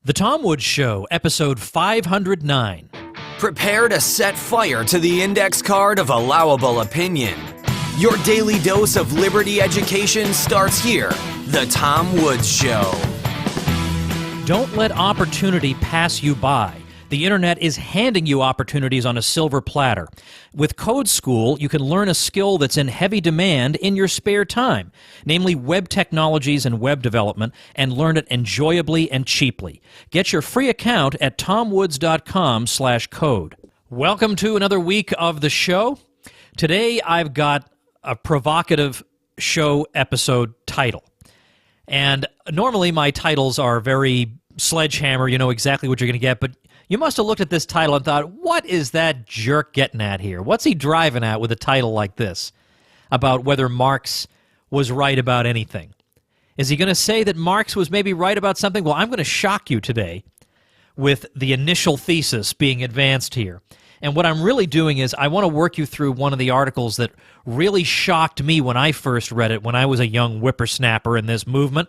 The Tom Woods Show, episode 509. Prepare to set fire to the index card of allowable opinion. Your daily dose of liberty education starts here. The Tom Woods Show. Don't let opportunity pass you by. The internet is handing you opportunities on a silver platter. With Code School, you can learn a skill that's in heavy demand in your spare time, namely web technologies and web development, and learn it enjoyably and cheaply. Get your free account at tomwoods.com/code. Welcome to another week of the show. Today I've got a provocative show episode title. And normally my titles are very sledgehammer, you know exactly what you're going to get, but you must have looked at this title and thought, what is that jerk getting at here? What's he driving at with a title like this about whether Marx was right about anything? Is he going to say that Marx was maybe right about something? Well, I'm going to shock you today with the initial thesis being advanced here. And what I'm really doing is I want to work you through one of the articles that really shocked me when I first read it when I was a young whippersnapper in this movement.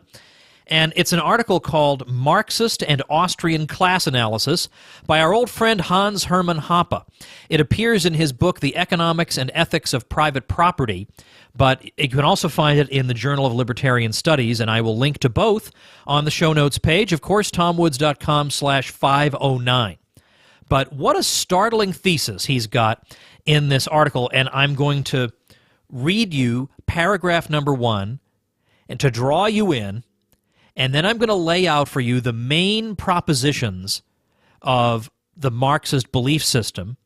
And it's an article called Marxist and Austrian Class Analysis by our old friend Hans Hermann Hoppe. It appears in his book, The Economics and Ethics of Private Property, but you can also find it in the Journal of Libertarian Studies, and I will link to both on the show notes page, of course, tomwoods.com/509. But what a startling thesis he's got in this article, and I'm going to read you paragraph number 1 and to draw you in. And then I'm going to lay out for you the main propositions of the Marxist belief system.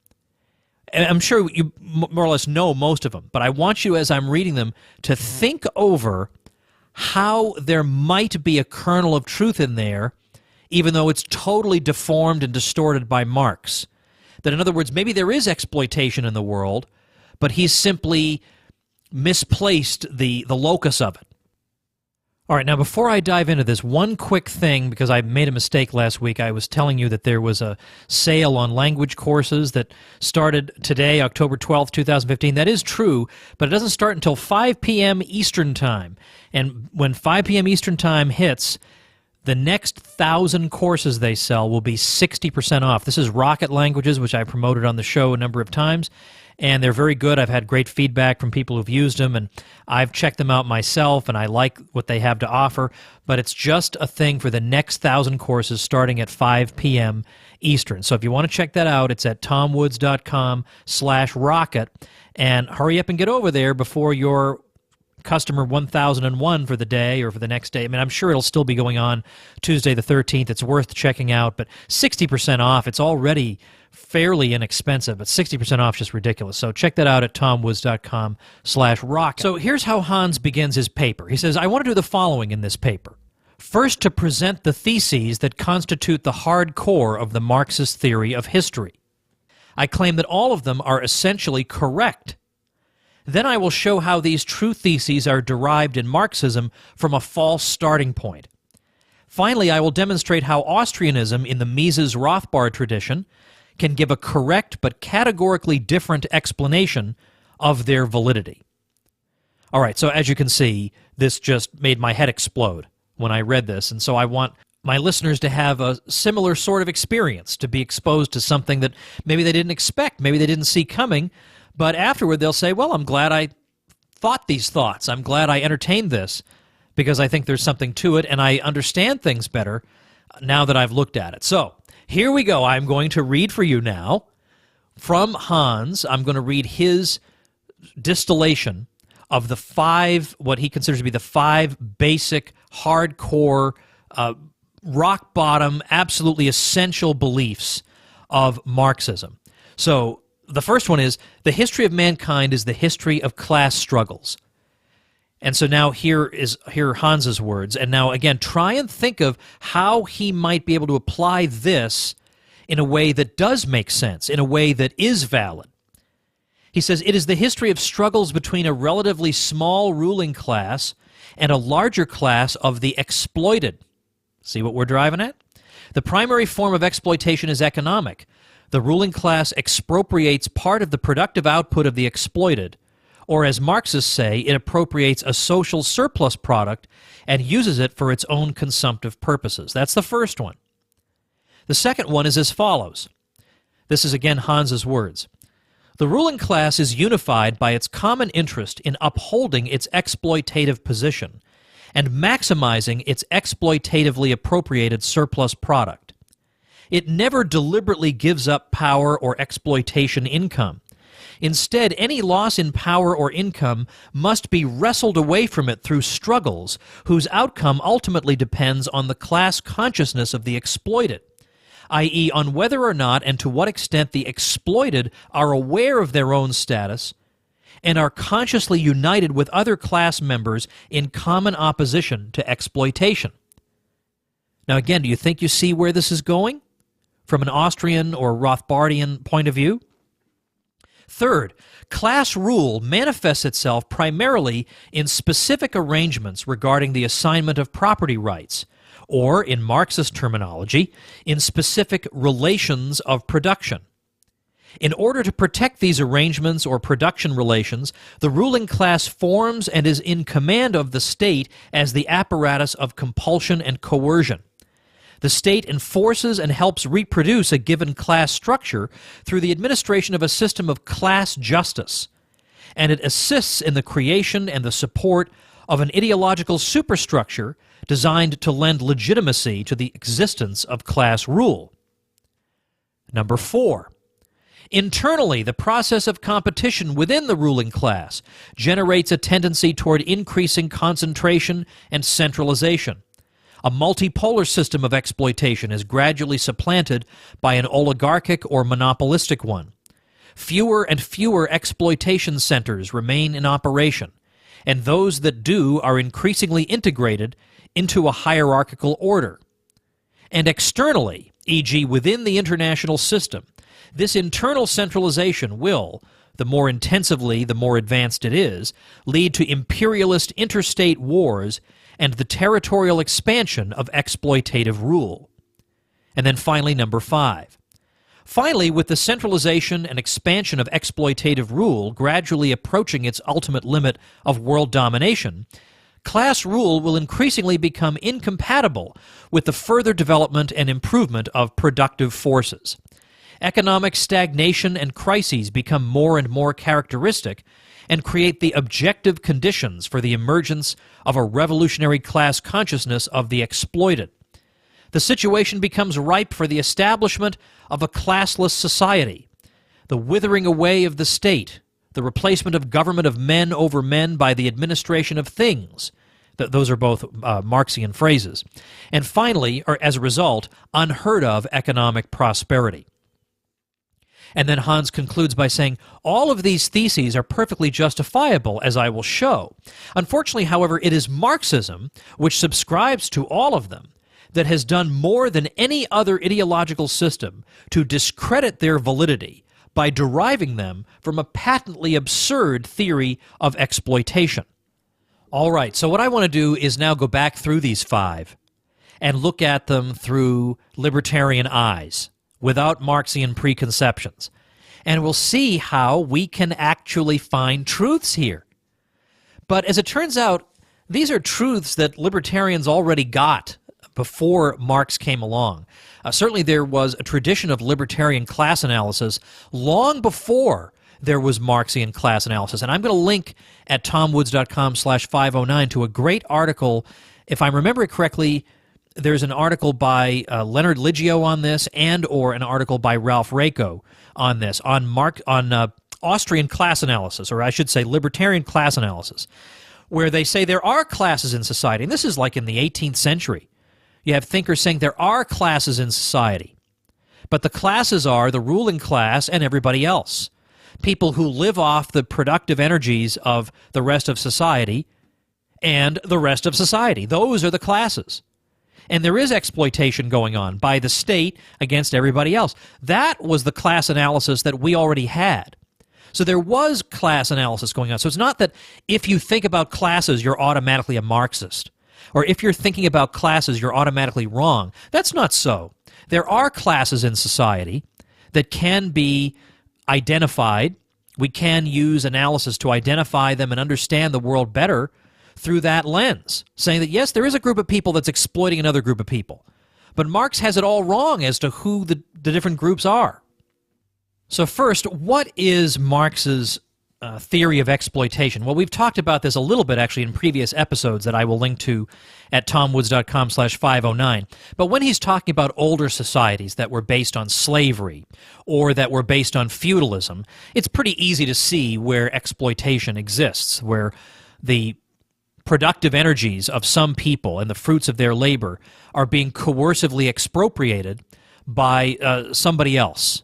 And I'm sure you more or less know most of them, but I want you, as I'm reading them, to think over how there might be a kernel of truth in there, even though it's totally deformed and distorted by Marx. That, in other words, maybe there is exploitation in the world, but he's simply misplaced the locus of it. All right, now before I dive into this, one quick thing, because I made a mistake last week. I was telling you that there was a sale on language courses that started today, October 12th, 2015. That is true, but it doesn't start until 5 p.m. Eastern Time. And when 5 p.m. Eastern Time hits, the next 1,000 courses they sell will be 60% off. This is Rocket Languages, which I promoted on the show a number of times, and they're very good. I've had great feedback from people who've used them, and I've checked them out myself, and I like what they have to offer, but it's just a thing for the next 1,000 courses starting at 5 p.m. Eastern. So if you want to check that out, it's at tomwoods.com/rocket, and hurry up and get over there before your customer 1001 for the day or for the next day. I mean, I'm sure it'll still be going on Tuesday the 13th. It's worth checking out, but 60% off. It's already fairly inexpensive, but 60% off is just ridiculous. So check that out at tomwoods.com/rocket. So here's how Hans begins his paper. He says, I want to do the following in this paper. First, to present the theses that constitute the hard core of the Marxist theory of history. I claim that all of them are essentially correct. Then I will show how these true theses are derived in Marxism from a false starting point. Finally, I will demonstrate how Austrianism in the Mises-Rothbard tradition can give a correct but categorically different explanation of their validity. All right, so as you can see, this just made my head explode when I read this, and so I want my listeners to have a similar sort of experience, to be exposed to something that maybe they didn't expect, maybe they didn't see coming, but afterward they'll say, well, I'm glad I thought these thoughts. I'm glad I entertained this because I think there's something to it and I understand things better now that I've looked at it. So here we go. I'm going to read for you now from Hans. I'm going to read his distillation of the 5, what he considers to be the 5 basic, hardcore, rock bottom, absolutely essential beliefs of Marxism. So the first one is, the history of mankind is the history of class struggles. And so now here are Hans's words. And now again, try and think of how he might be able to apply this in a way that does make sense, in a way that is valid. He says, it is the history of struggles between a relatively small ruling class and a larger class of the exploited. See what we're driving at? The primary form of exploitation is economic. The ruling class expropriates part of the productive output of the exploited, or as Marxists say, it appropriates a social surplus product and uses it for its own consumptive purposes. That's the first one. The second one is as follows. This is again Hans's words. The ruling class is unified by its common interest in upholding its exploitative position and maximizing its exploitatively appropriated surplus product. It never deliberately gives up power or exploitation income. Instead, any loss in power or income must be wrestled away from it through struggles whose outcome ultimately depends on the class consciousness of the exploited, i.e., on whether or not and to what extent the exploited are aware of their own status and are consciously united with other class members in common opposition to exploitation. Now again, do you think you see where this is going from an Austrian or Rothbardian point of view? Third, class rule manifests itself primarily in specific arrangements regarding the assignment of property rights, or, in Marxist terminology, in specific relations of production. In order to protect these arrangements or production relations, the ruling class forms and is in command of the state as the apparatus of compulsion and coercion. The state enforces and helps reproduce a given class structure through the administration of a system of class justice, and it assists in the creation and the support of an ideological superstructure designed to lend legitimacy to the existence of class rule. Number 4. Internally, the process of competition within the ruling class generates a tendency toward increasing concentration and centralization. A multipolar system of exploitation is gradually supplanted by an oligarchic or monopolistic one. Fewer and fewer exploitation centers remain in operation, and those that do are increasingly integrated into a hierarchical order. And externally, e.g. within the international system, this internal centralization will, the more intensively, the more advanced it is, lead to imperialist interstate wars and the territorial expansion of exploitative rule. And then finally, number 5. Finally, with the centralization and expansion of exploitative rule gradually approaching its ultimate limit of world domination, class rule will increasingly become incompatible with the further development and improvement of productive forces. Economic stagnation and crises become more and more characteristic and create the objective conditions for the emergence of a revolutionary class consciousness of the exploited. The situation becomes ripe for the establishment of a classless society, the withering away of the state, the replacement of government of men over men by the administration of things. Those are both Marxian phrases. And finally, or as a result, unheard of economic prosperity. And then Hans concludes by saying, all of these theses are perfectly justifiable, as I will show. Unfortunately, however, it is Marxism, which subscribes to all of them, that has done more than any other ideological system to discredit their validity by deriving them from a patently absurd theory of exploitation. All right, so what I want to do is now go back through these 5 and look at them through libertarian eyes, without Marxian preconceptions. And we'll see how we can actually find truths here. But as it turns out, these are truths that libertarians already got before Marx came along. Certainly there was a tradition of libertarian class analysis long before there was Marxian class analysis. And I'm going to link at tomwoods.com/509 to a great article. If I remember it correctly, there's an article by Leonard Liggio on this, and or an article by Ralph Rako on this, on Austrian class analysis, or I should say libertarian class analysis, where they say there are classes in society. And this is like in the 18th century. You have thinkers saying there are classes in society, but the classes are the ruling class and everybody else. People who live off the productive energies of the rest of society and the rest of society. Those are the classes. And there is exploitation going on by the state against everybody else. That was the class analysis that we already had. So there was class analysis going on. So it's not that if you think about classes, you're automatically a Marxist. Or if you're thinking about classes, you're automatically wrong. That's not so. There are classes in society that can be identified. We can use analysis to identify them and understand the world better through that lens, saying that yes, there is a group of people that's exploiting another group of people, But Marx has it all wrong as to who the different groups are. So first, what is Marx's theory of exploitation? Well, we've talked about this a little bit actually in previous episodes that I will link to at tomwoods.com/509. But when he's talking about older societies that were based on slavery or that were based on feudalism, it's pretty easy to see where exploitation exists, where the productive energies of some people and the fruits of their labor are being coercively expropriated by somebody else.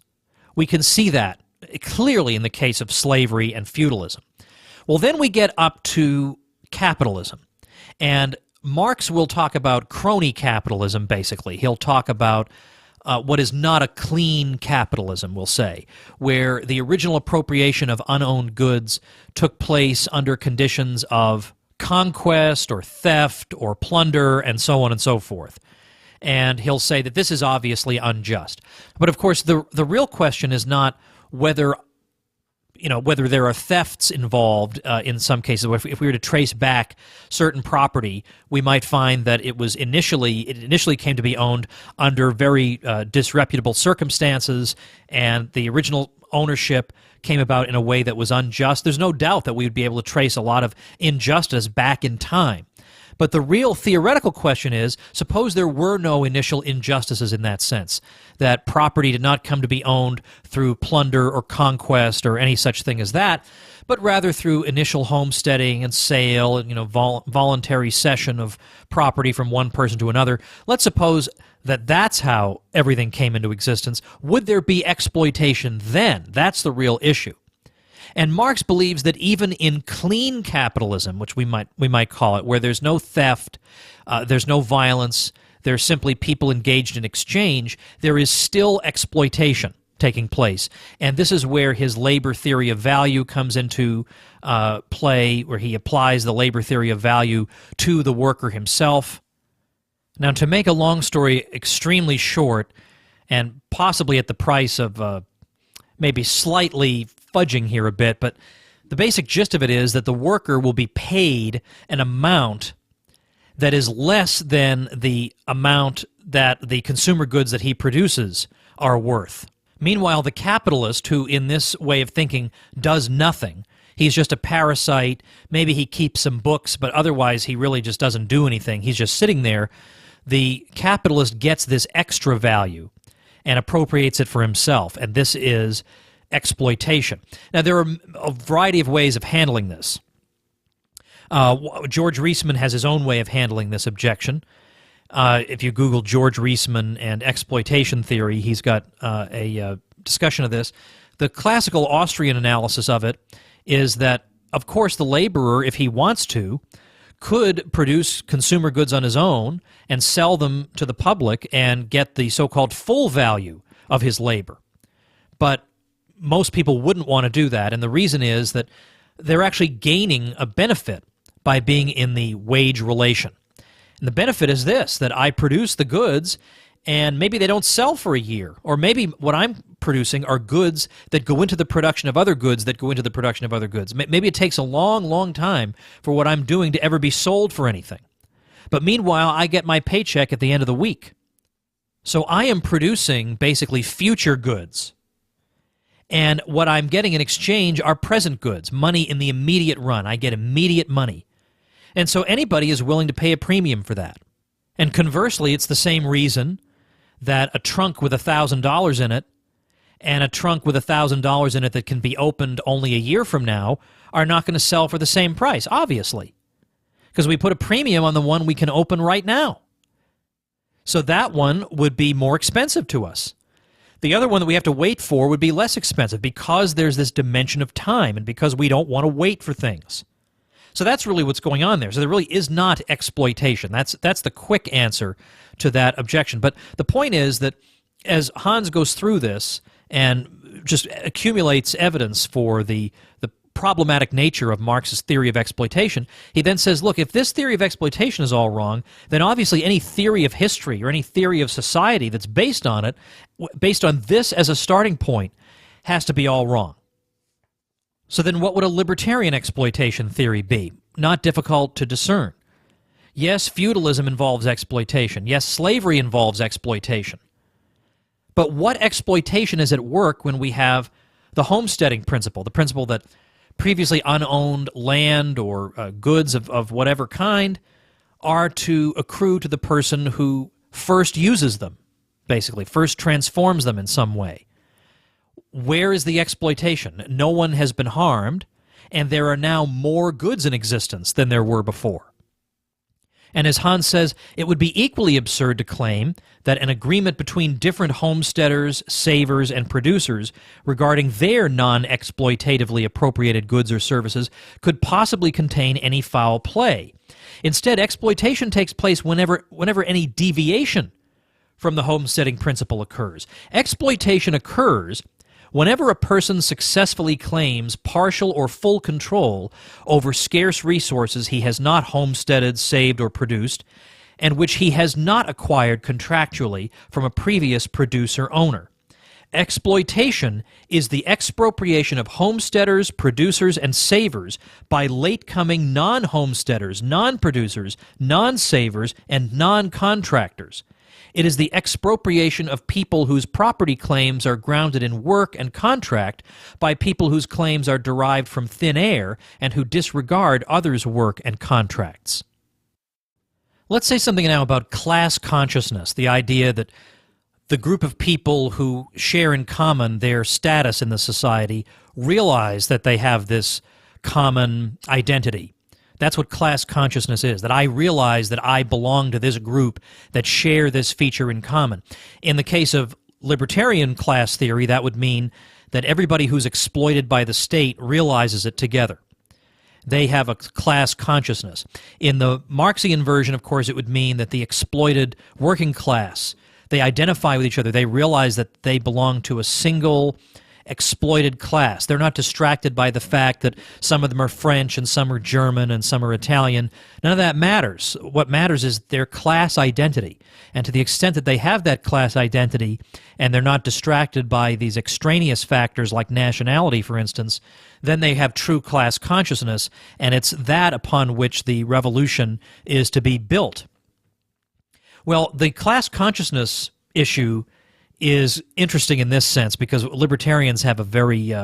We can see that clearly in the case of slavery and feudalism. Well, then we get up to capitalism. And Marx will talk about crony capitalism, basically. He'll talk about what is not a clean capitalism, we'll say, where the original appropriation of unowned goods took place under conditions of conquest or theft or plunder and so on and so forth. And he'll say that this is obviously unjust. But of course, the real question is not whether there are thefts involved in some cases. If we were to trace back certain property, we might find that it initially came to be owned under very disreputable circumstances, and the original ownership came about in a way that was unjust. There's no doubt that we would be able to trace a lot of injustice back in time. But the real theoretical question is, suppose there were no initial injustices in that sense, that property did not come to be owned through plunder or conquest or any such thing as that, but rather through initial homesteading and sale and voluntary cession of property from one person to another. Let's suppose that that's how everything came into existence. Would there be exploitation then? That's the real issue. And Marx believes that even in clean capitalism, which we might call it, where there's no theft, there's no violence, there's simply people engaged in exchange, there is still exploitation taking place. And this is where his labor theory of value comes into play, where he applies the labor theory of value to the worker himself. Now, to make a long story extremely short, and possibly at the price of maybe slightly fudging here a bit, but the basic gist of it is that the worker will be paid an amount that is less than the amount that the consumer goods that he produces are worth. Meanwhile, the capitalist, who in this way of thinking does nothing, he's just a parasite, maybe he keeps some books, but otherwise he really just doesn't do anything, he's just sitting there, the capitalist gets this extra value and appropriates it for himself, and this is exploitation. Now, there are a variety of ways of handling this. George Reisman has his own way of handling this objection. If you Google George Reisman and exploitation theory, he's got a discussion of this. The classical Austrian analysis of it is that, of course, the laborer, if he wants to, could produce consumer goods on his own and sell them to the public and get the so-called full value of his labor. But most people wouldn't want to do that, and the reason is that they're actually gaining a benefit by being in the wage relation. And the benefit is this, that I produce the goods, and maybe they don't sell for a year, or maybe what I'm producing are goods that go into the production of other goods that go into the production of other goods. Maybe it takes a long, long time for what I'm doing to ever be sold for anything. But meanwhile, I get my paycheck at the end of the week. So I am producing basically future goods. And what I'm getting in exchange are present goods, money in the immediate run. I get immediate money. And so anybody is willing to pay a premium for that. And conversely, it's the same reason that a trunk with $1,000 in it and a trunk with $1,000 in it that can be opened only a year from now are not going to sell for the same price, obviously. Because we put a premium on the one we can open right now. So that one would be more expensive to us. The other one that we have to wait for would be less expensive because there's this dimension of time and because we don't want to wait for things. So that's really what's going on there. So there really is not exploitation. That's the quick answer to that objection. But the point is that as Hans goes through this and just accumulates evidence for the problematic nature of Marx's theory of exploitation, he then says, look, if this theory of exploitation is all wrong, then obviously any theory of history or any theory of society that's based on it, based on this as a starting point, has to be all wrong. So then what would a libertarian exploitation theory be? Not difficult to discern. Yes, feudalism involves exploitation. Yes, slavery involves exploitation. But what exploitation is at work when we have the homesteading principle, the principle that previously unowned land or goods of whatever kind are to accrue to the person who first uses them, basically, first transforms them in some way? Where is the exploitation? No one has been harmed, and there are now more goods in existence than there were before. And as Hans says, it would be equally absurd to claim that an agreement between different homesteaders, savers, and producers regarding their non-exploitatively appropriated goods or services could possibly contain any foul play. Instead, exploitation takes place whenever any deviation from the homesteading principle occurs. Exploitation occurs whenever a person successfully claims partial or full control over scarce resources he has not homesteaded, saved, or produced, and which he has not acquired contractually from a previous producer-owner. Exploitation is the expropriation of homesteaders, producers, and savers by late-coming non-homesteaders, non-producers, non-savers, and non-contractors. It is the expropriation of people whose property claims are grounded in work and contract by people whose claims are derived from thin air and who disregard others' work and contracts. Let's say something now about class consciousness, the idea that the group of people who share in common their status in the society realize that they have this common identity. That's what class consciousness is, that I realize that I belong to this group that share this feature in common. In the case of libertarian class theory, that would mean that everybody who's exploited by the state realizes it together. They have a class consciousness. In the Marxian version, of course, it would mean that the exploited working class, they identify with each other. They realize that they belong to a single exploited class. They're not distracted by the fact that some of them are French and some are German and some are Italian. None of that matters. What matters is their class identity. And to the extent that they have that class identity and they're not distracted by these extraneous factors like nationality, for instance, then they have true class consciousness, and it's that upon which the revolution is to be built. Well, the class consciousness issue is interesting in this sense because libertarians have a very,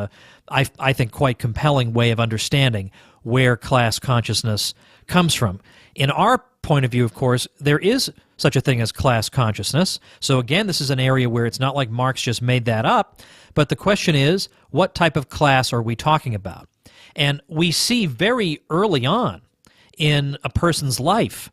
I think, quite compelling way of understanding where class consciousness comes from. In our point of view, of course, there is such a thing as class consciousness. So again, this is an area where it's not like Marx just made that up, but the question is, what type of class are we talking about? And we see very early on in a person's life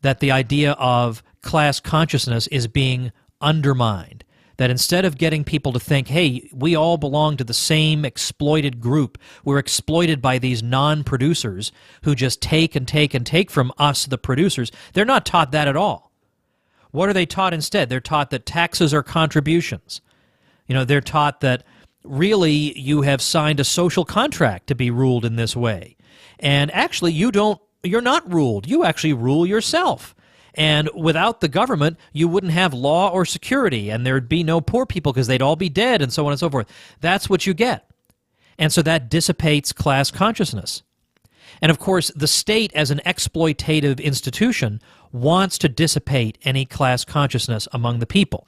that the idea of class consciousness is being undermined. That instead of getting people to think, hey, we all belong to the same exploited group, we're exploited by these non-producers who just take and take and take from us, the producers, they're not taught that at all. What are they taught instead? They're taught that taxes are contributions. They're taught that really you have signed a social contract to be ruled in this way. And actually you're not ruled. You actually rule yourself. And without the government, you wouldn't have law or security, and there'd be no poor people because they'd all be dead, and so on and so forth. That's what you get. And so that dissipates class consciousness. And of course, the state as an exploitative institution wants to dissipate any class consciousness among the people.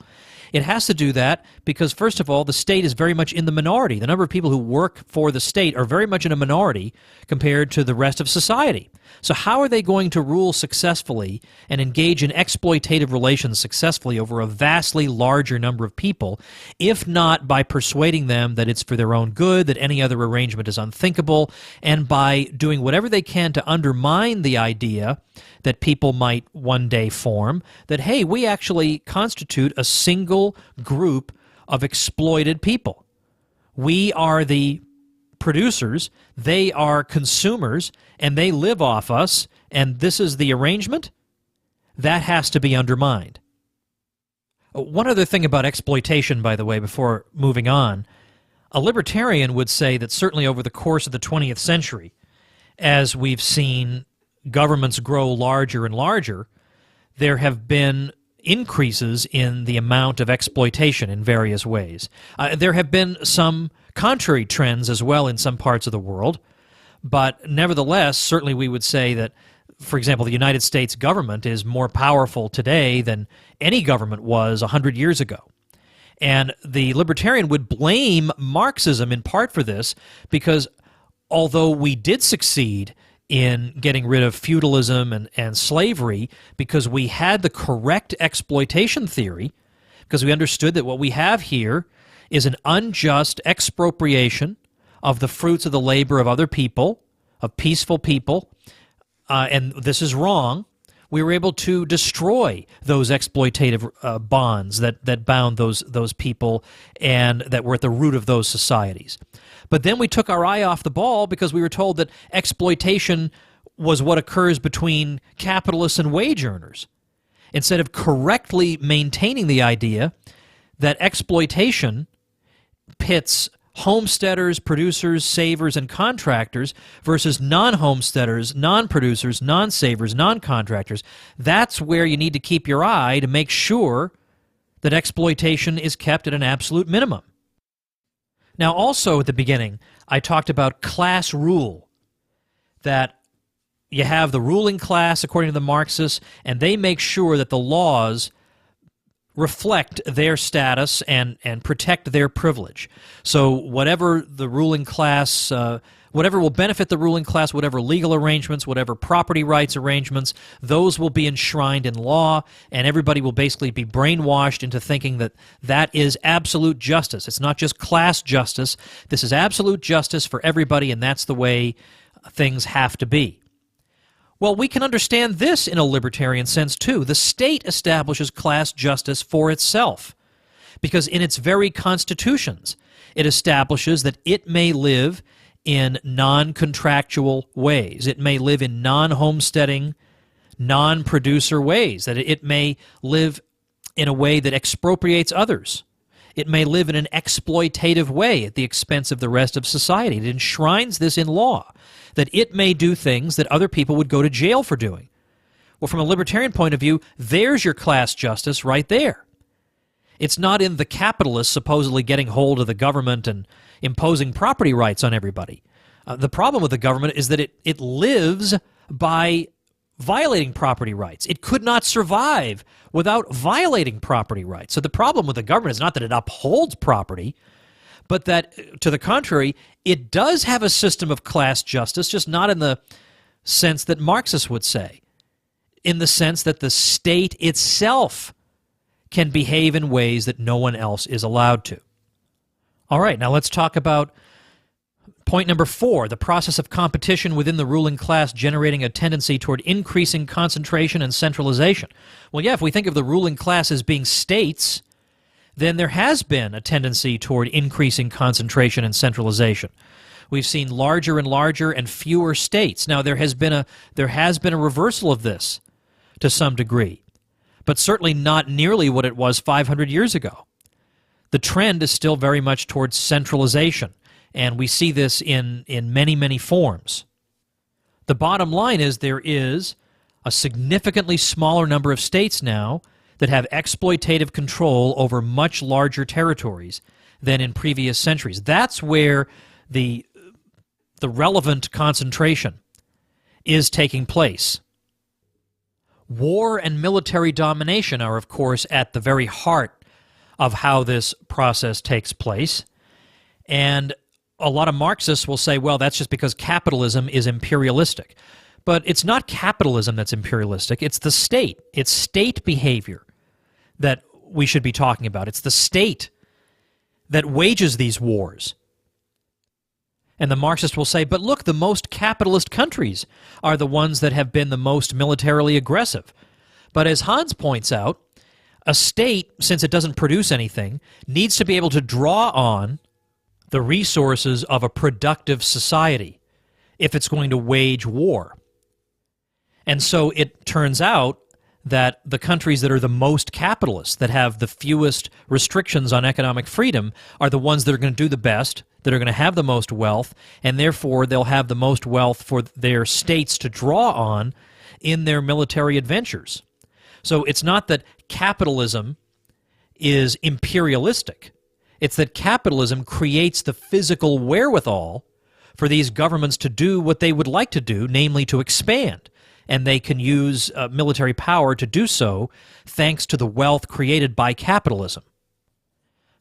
It has to do that because, first of all, the state is very much in the minority. The number of people who work for the state are very much in a minority compared to the rest of society. So how are they going to rule successfully and engage in exploitative relations successfully over a vastly larger number of people, if not by persuading them that it's for their own good, that any other arrangement is unthinkable, and by doing whatever they can to undermine the idea that people might one day form, that, hey, we actually constitute a single group of exploited people. We are the producers, they are consumers, and they live off us, and this is the arrangement? That has to be undermined. One other thing about exploitation, by the way, before moving on, a libertarian would say that certainly over the course of the 20th century, as we've seen governments grow larger and larger, there have been increases in the amount of exploitation in various ways. There have been some contrary trends as well in some parts of the world, but nevertheless, certainly we would say that for example, the United States government is more powerful today than any government was 100 years ago. And the libertarian would blame Marxism in part for this, because although we did succeed in getting rid of feudalism and slavery because we had the correct exploitation theory, because we understood that what we have here is an unjust expropriation of the fruits of the labor of other people, of peaceful people, and this is wrong. We were able to destroy those exploitative bonds that bound those people and that were at the root of those societies. But then we took our eye off the ball because we were told that exploitation was what occurs between capitalists and wage earners, instead of correctly maintaining the idea that exploitation pits homesteaders, producers, savers, and contractors versus non-homesteaders, non-producers, non-savers, non-contractors. That's where you need to keep your eye to make sure that exploitation is kept at an absolute minimum. Now, also at the beginning, I talked about class rule, that you have the ruling class, according to the Marxists, and they make sure that the laws reflect their status and protect their privilege. So whatever the ruling class, whatever will benefit the ruling class, whatever legal arrangements, whatever property rights arrangements, those will be enshrined in law, and everybody will basically be brainwashed into thinking that that is absolute justice. It's not just class justice. This is absolute justice for everybody, and that's the way things have to be. Well, we can understand this in a libertarian sense, too. The state establishes class justice for itself, because in its very constitutions, it establishes that it may live in non-contractual ways. It may live in non-homesteading, non-producer ways, that it may live in a way that expropriates others. It may live in an exploitative way at the expense of the rest of society. It enshrines this in law, that it may do things that other people would go to jail for doing. Well, from a libertarian point of view, there's your class justice right there. It's not in the capitalists supposedly getting hold of the government and imposing property rights on everybody. The problem with the government is that it lives by violating property rights. It could not survive without violating property rights. So the problem with the government is not that it upholds property, but that, to the contrary, it does have a system of class justice, just not in the sense that Marxists would say, in the sense that the state itself can behave in ways that no one else is allowed to. All right, now let's talk about point number 4, the process of competition within the ruling class generating a tendency toward increasing concentration and centralization. Well, yeah, if we think of the ruling class as being states, then there has been a tendency toward increasing concentration and centralization. We've seen larger and larger and fewer states. Now, there has been a reversal of this to some degree, but certainly not nearly what it was 500 years ago. The trend is still very much towards centralization, and we see this in many, many forms. The bottom line is there is a significantly smaller number of states now that have exploitative control over much larger territories than in previous centuries. That's where the relevant concentration is taking place. War and military domination are, of course, at the very heart of how this process takes place. And a lot of Marxists will say, well, that's just because capitalism is imperialistic. But it's not capitalism that's imperialistic. It's the state. It's state behavior that we should be talking about. It's the state that wages these wars. And the Marxist will say, but look, the most capitalist countries are the ones that have been the most militarily aggressive. But as Hans points out, a state, since it doesn't produce anything, needs to be able to draw on the resources of a productive society if it's going to wage war. And so it turns out that the countries that are the most capitalist, that have the fewest restrictions on economic freedom, are the ones that are going to do the best, that are going to have the most wealth, and therefore they'll have the most wealth for their states to draw on in their military adventures. So it's not that capitalism is imperialistic. It's that capitalism creates the physical wherewithal for these governments to do what they would like to do, namely to expand and they can use military power to do so thanks to the wealth created by capitalism.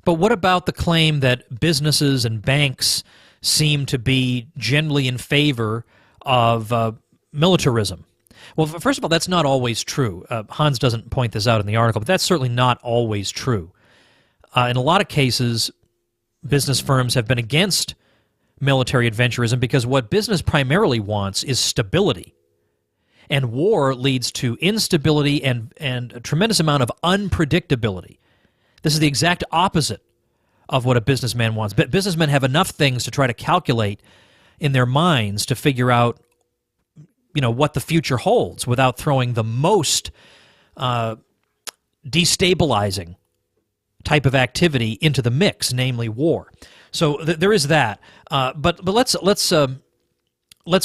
But what about the claim that businesses and banks seem to be generally in favor of militarism? Well, first of all, that's not always true. Hans doesn't point this out in the article, but that's certainly not always true. In a lot of cases, business firms have been against military adventurism because what business primarily wants is stability. And war leads to instability and a tremendous amount of unpredictability. This is the exact opposite of what a businessman wants. But businessmen have enough things to try to calculate in their minds to figure out, what the future holds without throwing the most destabilizing type of activity into the mix, namely war. So there is that. But let's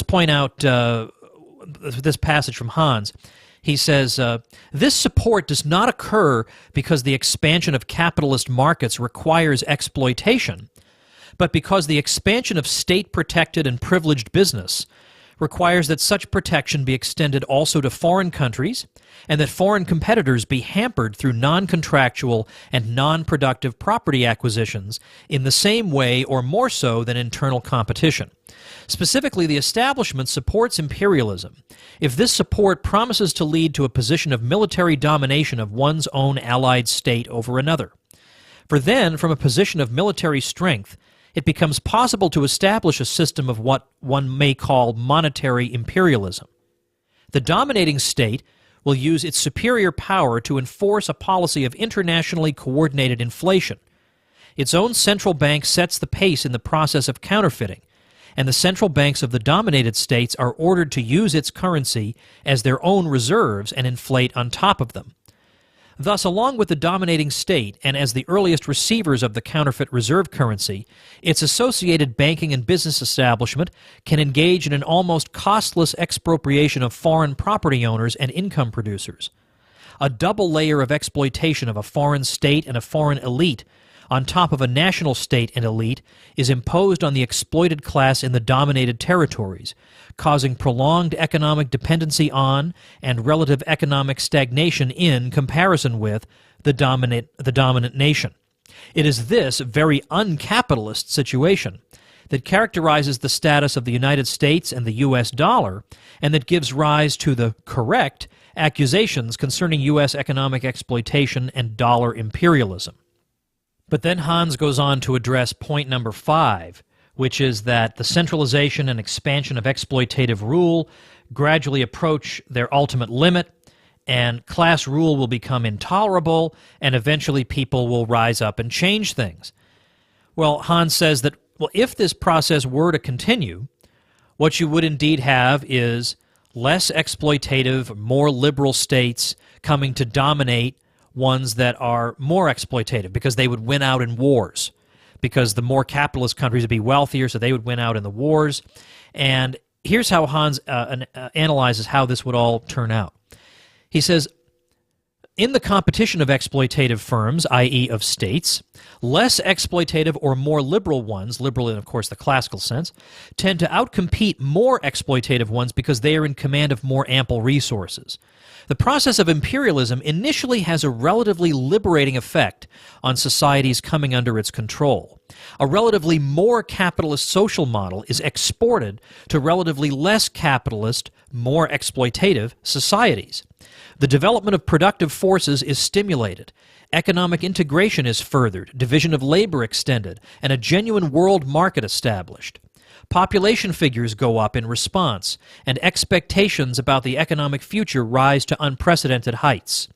point out this passage from Hans. He says, this support does not occur because the expansion of capitalist markets requires exploitation, but because the expansion of state-protected and privileged business requires that such protection be extended also to foreign countries, and that foreign competitors be hampered through non-contractual and non-productive property acquisitions in the same way or more so than internal competition. Specifically, the establishment supports imperialism if this support promises to lead to a position of military domination of one's own allied state over another. For then, from a position of military strength, it becomes possible to establish a system of what one may call monetary imperialism. The dominating state will use its superior power to enforce a policy of internationally coordinated inflation. Its own central bank sets the pace in the process of counterfeiting, and the central banks of the dominated states are ordered to use its currency as their own reserves and inflate on top of them. Thus, along with the dominating state, and as the earliest receivers of the counterfeit reserve currency, its associated banking and business establishment can engage in an almost costless expropriation of foreign property owners and income producers. A double layer of exploitation of a foreign state and a foreign elite on top of a national state and elite is imposed on the exploited class in the dominated territories, causing prolonged economic dependency on and relative economic stagnation in comparison with the dominant nation. It is this very uncapitalist situation that characterizes the status of the United States and the U.S. dollar, and that gives rise to the correct accusations concerning U.S. economic exploitation and dollar imperialism. But then Hans goes on to address point number 5, which is that the centralization and expansion of exploitative rule gradually approach their ultimate limit, and class rule will become intolerable, and eventually people will rise up and change things. Well, Hans says that, if this process were to continue, what you would indeed have is less exploitative, more liberal states coming to dominate ones that are more exploitative, because they would win out in wars, because the more capitalist countries would be wealthier, so they would win out in the wars. And here's how Hans analyzes how this would all turn out. He says, in the competition of exploitative firms, i.e. of states, less exploitative or more liberal ones, liberal in, of course, the classical sense, tend to outcompete more exploitative ones because they are in command of more ample resources. The process of imperialism initially has a relatively liberating effect on societies coming under its control. A relatively more capitalist social model is exported to relatively less capitalist, more exploitative societies. The development of productive forces is stimulated. Economic integration is furthered, division of labor extended, and a genuine world market established. Population figures go up in response, and expectations about the economic future rise to unprecedented heights.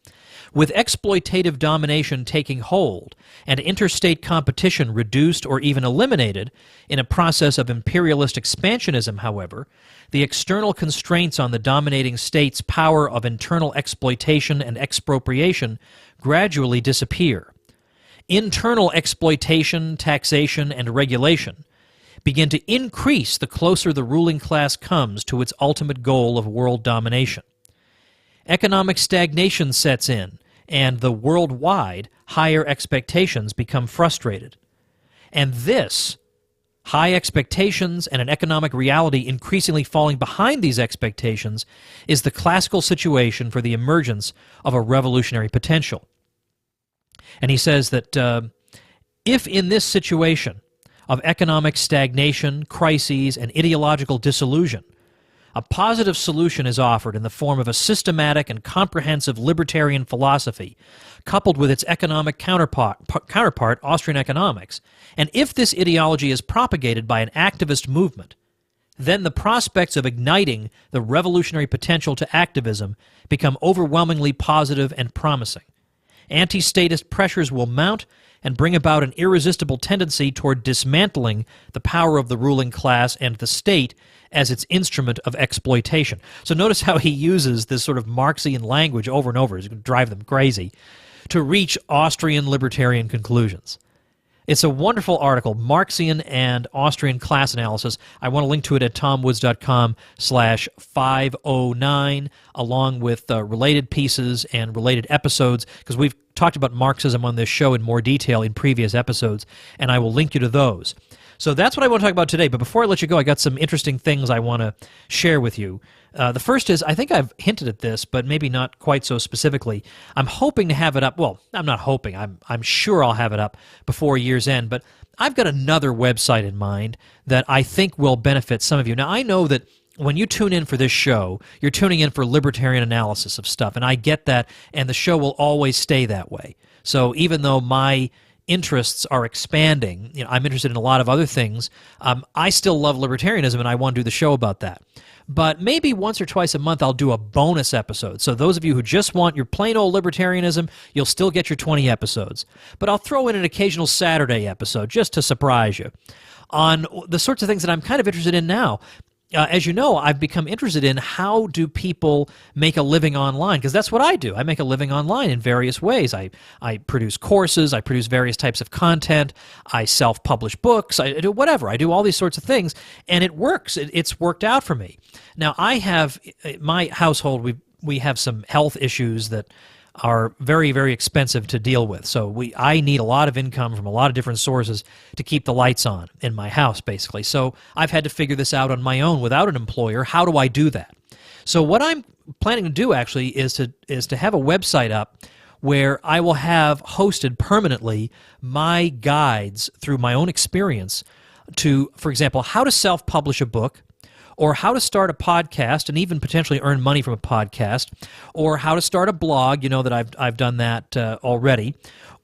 With exploitative domination taking hold and interstate competition reduced or even eliminated in a process of imperialist expansionism, however, the external constraints on the dominating state's power of internal exploitation and expropriation gradually disappear. Internal exploitation, taxation, and regulation begin to increase the closer the ruling class comes to its ultimate goal of world domination. Economic stagnation sets in, and the worldwide higher expectations become frustrated. And this High expectations and an economic reality increasingly falling behind these expectations is the classical situation for the emergence of a revolutionary potential. And he says that if in this situation of economic stagnation, crises, and ideological disillusion, a positive solution is offered in the form of a systematic and comprehensive libertarian philosophy, coupled with its economic counterpart, Austrian economics, and if this ideology is propagated by an activist movement, then the prospects of igniting the revolutionary potential to activism become overwhelmingly positive and promising. Anti-statist pressures will mount and bring about an irresistible tendency toward dismantling the power of the ruling class and the state as its instrument of exploitation. So notice how he uses this sort of Marxian language over and over. It's going to drive them crazy to reach Austrian libertarian conclusions. It's a wonderful article, Marxian and Austrian Class Analysis. I want to link to it at tomwoods.com/509, along with related pieces and related episodes, because we've talked about Marxism on this show in more detail in previous episodes, and I will link you to those. So that's what I want to talk about today, but before I let you go, I got some interesting things I want to share with you. The first is, I think I've hinted at this, but maybe not quite so specifically. I'm hoping to have it up, well, I'm not hoping, I'm sure I'll have it up before year's end, but I've got another website in mind that I think will benefit some of you. Now, I know that when you tune in for this show, you're tuning in for libertarian analysis of stuff, and I get that, and the show will always stay that way. So even though my interests are expanding, I'm interested in a lot of other things, I still love libertarianism, and I want to do the show about that. But maybe once or twice a month I'll do a bonus episode. So those of you who just want your plain old libertarianism, you'll still get your 20 episodes. But I'll throw in an occasional Saturday episode just to surprise you on the sorts of things that I'm kind of interested in now. As you know, I've become interested in how do people make a living online, because that's what I do. I make a living online in various ways. I produce courses, I produce various types of content, I self-publish books, I do whatever. I do all these sorts of things, and it works. It's worked out for me. Now, I have, my household, we have some health issues that are very, very expensive to deal with. So I need a lot of income from a lot of different sources to keep the lights on in my house, basically. So I've had to figure this out on my own without an employer. How do I do that? So what I'm planning to do actually is to have a website up where I will have hosted permanently my guides through my own experience to, for example, how to self-publish a book, or how to start a podcast and even potentially earn money from a podcast, or how to start a blog, that I've done that already,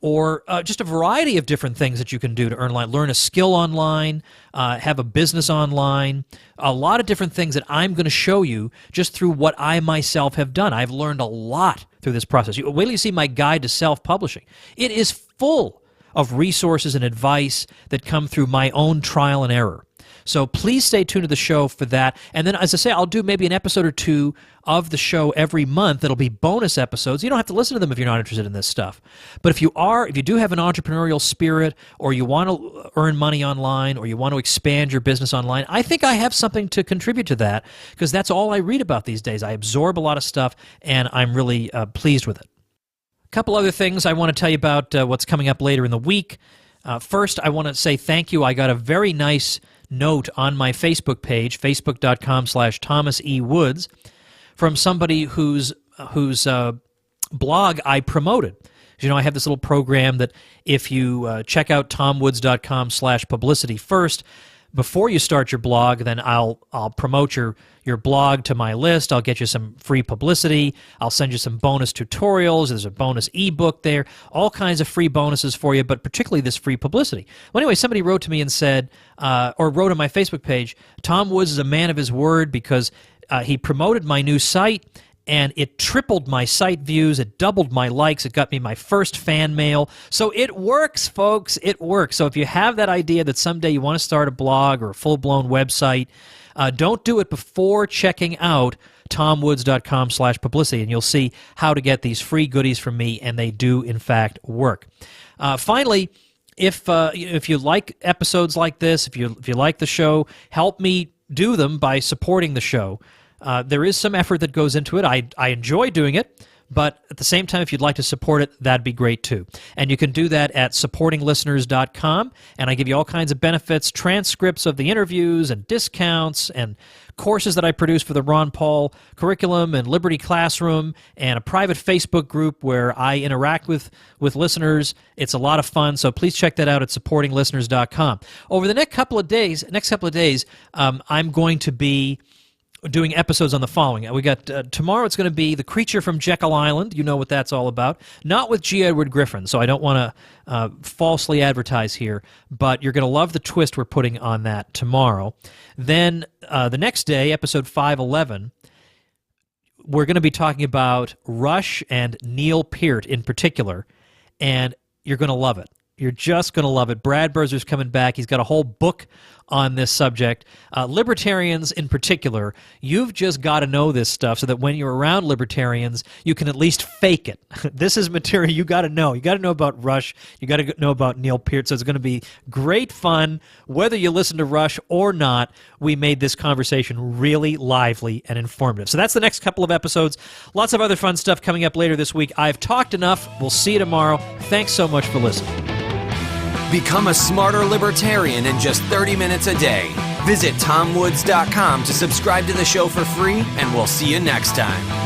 or just a variety of different things that you can do to earn online, learn a skill online, have a business online, a lot of different things that I'm going to show you just through what I myself have done. I've learned a lot through this process. Wait till you see my guide to self-publishing. It is full of resources and advice that come through my own trial and error. So please stay tuned to the show for that. And then, as I say, I'll do maybe an episode or two of the show every month. That'll be bonus episodes. You don't have to listen to them if you're not interested in this stuff. But if you do have an entrepreneurial spirit, or you want to earn money online, or you want to expand your business online, I think I have something to contribute to that, because that's all I read about these days. I absorb a lot of stuff, and I'm really pleased with it. A couple other things I want to tell you about what's coming up later in the week. First, I want to say thank you. I got a very nice note on my Facebook page, facebook.com/Thomas E. Woods, from somebody whose blog I promoted. I have this little program that if you check out tomwoods.com/publicity first, before you start your blog, then I'll promote your blog to my list. I'll get you some free publicity. I'll send you some bonus tutorials. There's a bonus ebook there. All kinds of free bonuses for you, but particularly this free publicity. Well, anyway, somebody wrote to me and said, or wrote on my Facebook page, Tom Woods is a man of his word, because he promoted my new site, and it tripled my site views, it doubled my likes, it got me my first fan mail. So it works, folks, it works. So if you have that idea that someday you want to start a blog or a full-blown website, don't do it before checking out tomwoods.com/publicity, and you'll see how to get these free goodies from me, and they do, in fact, work. Finally, if you like episodes like this, if you like the show, help me do them by supporting the show. There is some effort that goes into it. I enjoy doing it, But at the same time, if you'd like to support it, that'd be great too. And you can do that at supportinglisteners.com. And I give you all kinds of benefits, transcripts of the interviews and discounts and courses that I produce for the Ron Paul curriculum and Liberty Classroom, and a private Facebook group where I interact with listeners. It's a lot of fun, so please check that out at supportinglisteners.com. Over the next couple of days, I'm going to be doing episodes on the following. We got tomorrow. It's going to be The Creature from Jekyll Island. You know what that's all about. Not with G. Edward Griffin, so I don't want to falsely advertise here, but you're going to love the twist we're putting on that tomorrow. Then the next day, episode 511, we're going to be talking about Rush and Neil Peart in particular, and you're going to love it. You're just going to love it. Brad Burzer's coming back. He's got a whole book on this subject. Libertarians in particular, you've just got to know this stuff so that when you're around libertarians, you can at least fake it. This is material you got to know. You got to know about Rush. You got to know about Neil Peart. So it's going to be great fun. Whether you listen to Rush or not, we made this conversation really lively and informative. So that's the next couple of episodes. Lots of other fun stuff coming up later this week. I've talked enough. We'll see you tomorrow. Thanks so much for listening. Become a smarter libertarian in just 30 minutes a day. Visit TomWoods.com to subscribe to the show for free, and we'll see you next time.